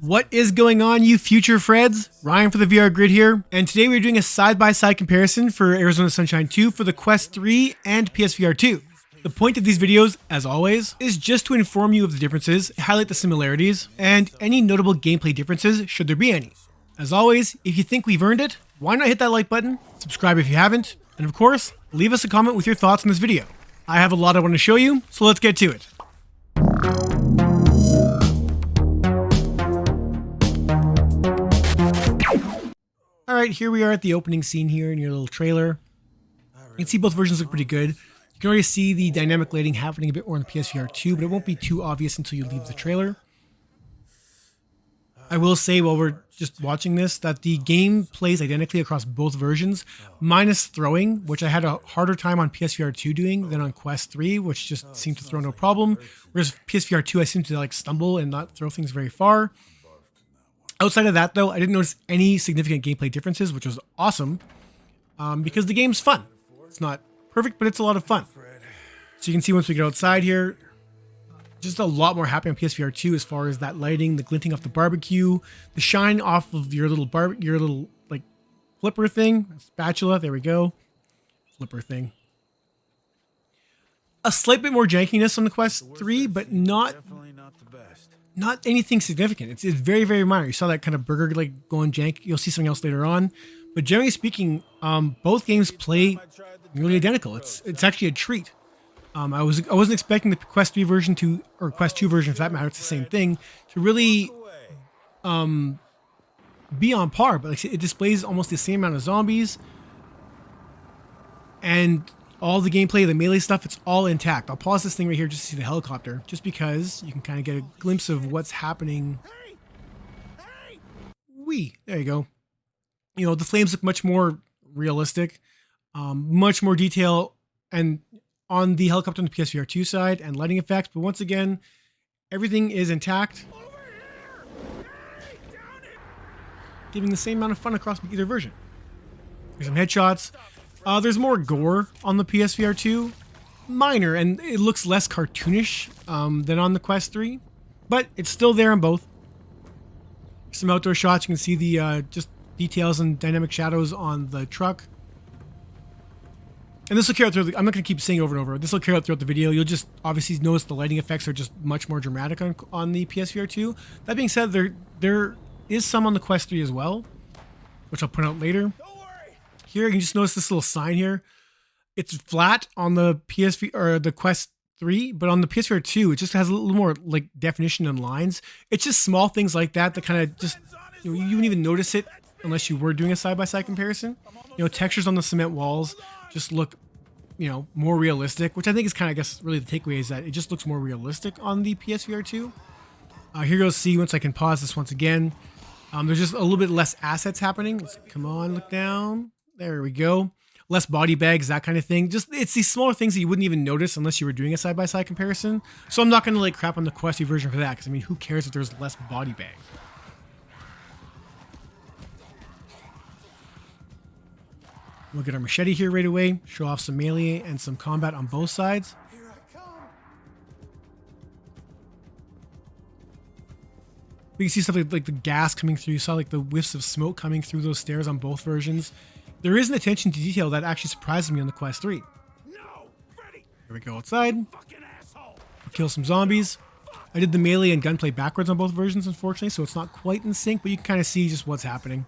What is going on, you future Freds? Ryan for the VR Grid here, and today we're doing a side-by-side comparison for Arizona Sunshine 2 for the Quest 3 and PSVR 2. The point of these videos, as always, is just to inform you of the differences, highlight the similarities, and any notable gameplay differences should there be any. As always, if you think we've earned it, why not hit that like button, subscribe if you haven't, and of course, leave us a comment with your thoughts on this video. I have a lot I want to show you, so let's get to it. Alright, here we are at the opening scene here in your little trailer. You can see both versions look pretty good. You can already see the dynamic lighting happening a bit more in the PSVR 2, but it won't be too obvious until you leave the trailer. I will say while we're just watching this that the game plays identically across both versions, minus throwing, which I had a harder time on PSVR 2 doing than on Quest 3, which just seemed to throw no problem. Whereas PSVR 2, I seemed to like stumble and not throw things very far. Outside of that, though, I didn't notice any significant gameplay differences, which was awesome, because the game's fun. It's not perfect, but it's a lot of fun. So you can see once we get outside here, just a lot more happening on PSVR 2 as far as that lighting, the glinting off the barbecue, the shine off of your little like flipper thing, spatula. There we go, flipper thing. A slight bit more jankiness on the Quest 3, but not anything significant. It's very, very minor. You saw that kind of burger like going jank. You'll see something else later on. But generally speaking, both games play nearly identical. It's actually a treat. I wasn't expecting the Quest 3 version to, or Quest 2 version for that matter, it's the same thing, to really be on par. But like, it displays almost the same amount of zombies. And all the gameplay, the melee stuff, it's all intact. I'll pause this thing right here just to see the helicopter, just because you can kind of get a glimpse of what's happening. There you go. You know, the flames look much more realistic, much more detail, and on the helicopter on the PSVR 2 side, and lighting effects. But once again, everything is intact, giving the same amount of fun across either version. There's some headshots. There's more gore on the PSVR 2, minor, and it looks less cartoonish than on the Quest 3, but it's still there on both. Some outdoor shots. You can see the just details and dynamic shadows on the truck. And this will carry out through I'm not going to keep saying over and over. This will carry out throughout the video. You'll just obviously notice the lighting effects are just much more dramatic on the PSVR 2. That being said, there is some on the Quest 3 as well, which I'll point out later. Here you can just notice this little sign here. It's flat on the PSV or the Quest 3, but on the PSVR 2, it just has a little more like definition and lines. It's just small things like that kind of just, you wouldn't even notice it unless you were doing a side-by-side comparison. You know, textures on the cement walls just look, more realistic, which I think is kind of, I guess, really the takeaway is that it just looks more realistic on the PSVR 2. Here goes C once I can pause this once again. There's just a little bit less assets happening. Come on, look down. There we go. Less body bags, that kind of thing. Just, it's these smaller things that you wouldn't even notice unless you were doing a side-by-side comparison. So I'm not going to like crap on the Quest 3 version for that, because I mean, who cares if there's less body bag? We'll get our machete here right away. Show off some melee and some combat on both sides. We can see stuff like the gas coming through. You saw like the whiffs of smoke coming through those stairs on both versions. There is an attention to detail that actually surprises me on the Quest 3. Here we go outside. We'll kill some zombies. I did the melee and gunplay backwards on both versions, unfortunately, so it's not quite in sync, but you can kind of see just what's happening.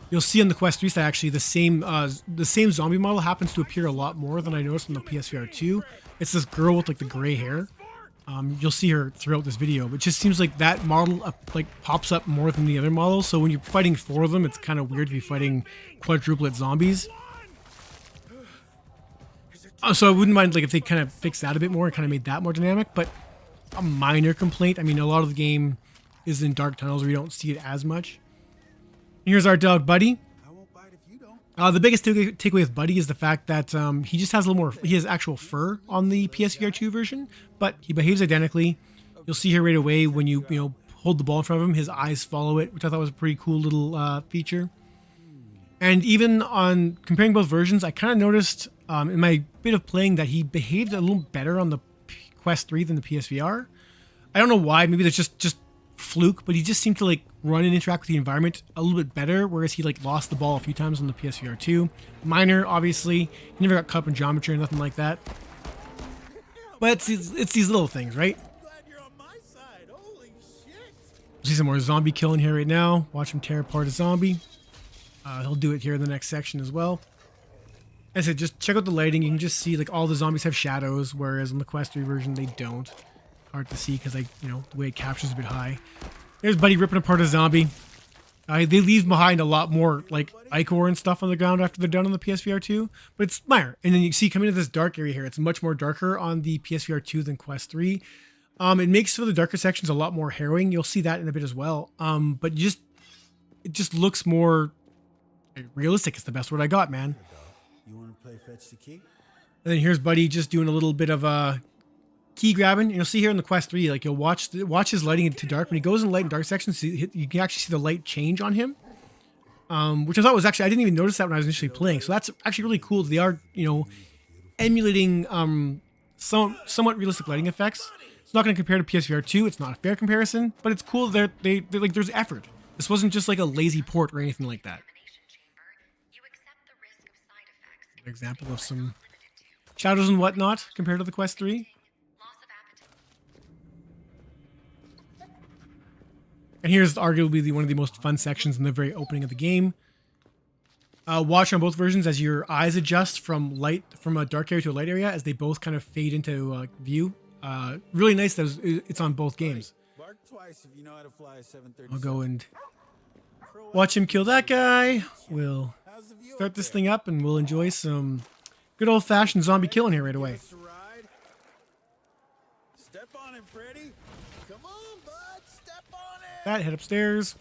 You'll see on the Quest 3 side actually the same zombie model happens to appear a lot more than I noticed on the PSVR 2. It's this girl with like the gray hair. You'll see her throughout this video, but it just seems like that model like pops up more than the other models. So when you're fighting four of them, it's kind of weird to be fighting quadruplet zombies. So I wouldn't mind like if they kind of fixed that a bit more and kind of made that more dynamic, but a minor complaint. I mean, a lot of the game is in dark tunnels where you don't see it as much. Here's our dog, Buddy. The biggest takeaway with Buddy is the fact that he just has a little more, he has actual fur on the PSVR 2 version, but he behaves identically. You'll see here right away when you hold the ball in front of him, his eyes follow it, which I thought was a pretty cool little feature. And even on comparing both versions, I kind of noticed in my bit of playing that he behaved a little better on the Quest 3 than the PSVR. I don't know why. Maybe there's just fluke, but he just seemed to like run and interact with the environment a little bit better, whereas he like lost the ball a few times on the PSVR 2. Minor, obviously. He never got cut up in geometry or nothing like that. But it's these little things, right? See some more zombie killing here right now. Watch him tear apart a zombie. He'll do it here in the next section as well. As I said, just check out the lighting. You can just see like all the zombies have shadows, whereas in the Quest 3 version they don't. Hard to see because, like, you know, the way it captures a bit high. There's Buddy ripping apart a zombie. They leave behind a lot more like ichor and stuff on the ground after they're done on the PSVR 2, but it's minor. And then you see coming into this dark area here, it's much more darker on the PSVR 2 than Quest 3. It makes for the darker sections a lot more harrowing. You'll see that in a bit as well. But it just looks more realistic. It's the best word I got, man. You want to play fetch the key? And then here's Buddy just doing a little bit of key grabbing. You'll see here in the Quest 3, like you'll watch his lighting into dark. When he goes in light and dark sections, you can actually see the light change on him, which I thought was actually, I didn't even notice that when I was initially playing. So that's actually really cool. They are, you know, emulating somewhat realistic lighting effects. It's not going to compare to PSVR 2. It's not a fair comparison, but it's cool that they like there's effort. This wasn't just like a lazy port or anything like that. An example of some shadows and whatnot compared to the Quest 3. And here's arguably one of the most fun sections in the very opening of the game. Watch on both versions as your eyes adjust from a dark area to a light area as they both kind of fade into view. Really nice that it's on both games. I'll go and watch him kill that guy. We'll start this thing up and we'll enjoy some good old-fashioned zombie killing here right away. Step on it, Freddy. Come on, bud. Step on it. That, head upstairs.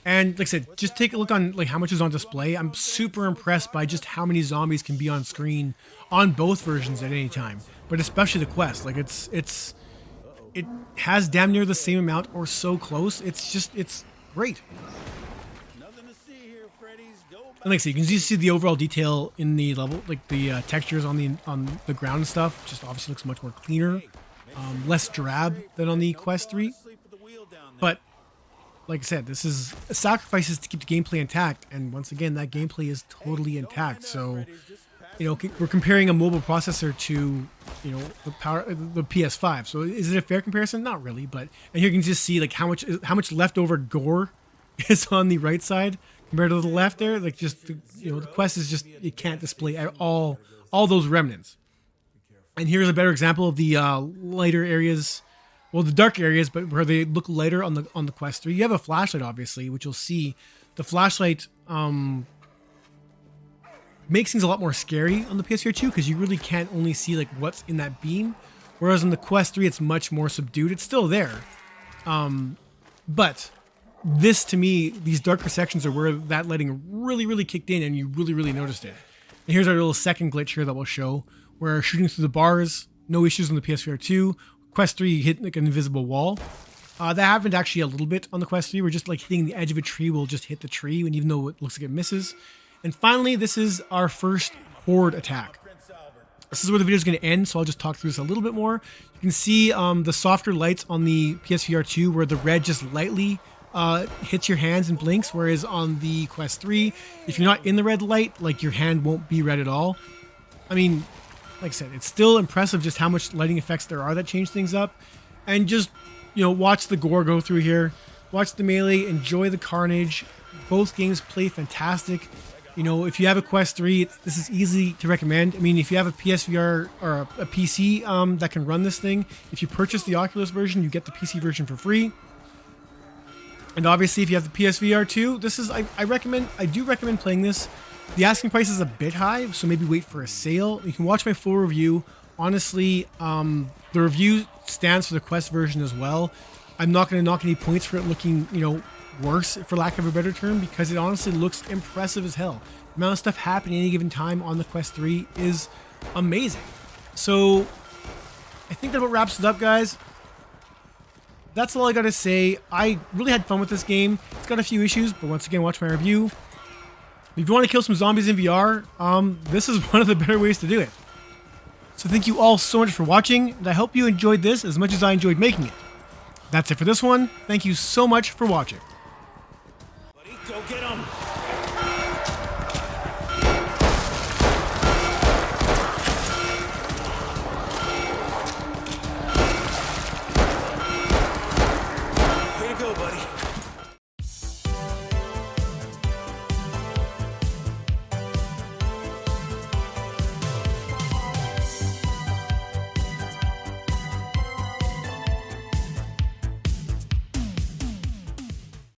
And like I said, just take a look on like how much is on display. I'm super impressed by just how many zombies can be on screen on both versions at any time, but especially the Quest. Like it has damn near the same amount or so close. It's great. And like I said, you can just see the overall detail in the level, like the textures on the ground and stuff. Just obviously looks much more cleaner, less drab than on the Quest 3. But like I said, this is sacrifices to keep the gameplay intact, and once again, that gameplay is totally intact. So, you know, we're comparing a mobile processor to, you know, the PS5. So, is it a fair comparison? Not really, but and here you can just see like how much leftover gore is on the right side compared to the left there. Like just you know, the Quest is just, it can't display all those remnants. And here's a better example of the lighter areas. Well, the dark areas, but where they look lighter on the Quest 3. You have a flashlight, obviously, which you'll see. The flashlight makes things a lot more scary on the PSVR 2 because you really can't only see like what's in that beam. Whereas on the Quest 3, it's much more subdued. It's still there. But this, to me, these darker sections are where that lighting really, really kicked in and you really, really noticed it. And here's our little second glitch here that we'll show. Where shooting through the bars, no issues on the PSVR 2. Quest 3 hit like an invisible wall. That happened actually a little bit on the Quest 3. We're just like hitting the edge of a tree will just hit the tree, and even though it looks like it misses. And finally, this is our first horde attack. This is where the video is going to end, so I'll just talk through this a little bit more. You can see the softer lights on the PSVR 2 where the red just lightly hits your hands and blinks, whereas on the Quest 3, if you're not in the red light, like your hand won't be red at all. I mean, like I said, it's still impressive just how much lighting effects there are that change things up. And just, you know, watch the gore go through here. Watch the melee, enjoy the carnage. Both games play fantastic. You know, if you have a Quest 3, this is easy to recommend. I mean, if you have a PSVR or a PC that can run this thing, if you purchase the Oculus version, you get the PC version for free. And obviously, if you have the PSVR 2, this is, I do recommend playing this. The asking price is a bit high, so maybe wait for a sale. You can watch my full review. Honestly, the review stands for the Quest version as well. I'm not going to knock any points for it looking, you know, worse, for lack of a better term, because it honestly looks impressive as hell. The amount of stuff happening at any given time on the Quest 3 is amazing. So, I think that about wraps it up, guys. That's all I got to say. I really had fun with this game. It's got a few issues, but once again, watch my review. If you want to kill some zombies in VR, this is one of the better ways to do it. So thank you all so much for watching, and I hope you enjoyed this as much as I enjoyed making it. That's it for this one. Thank you so much for watching.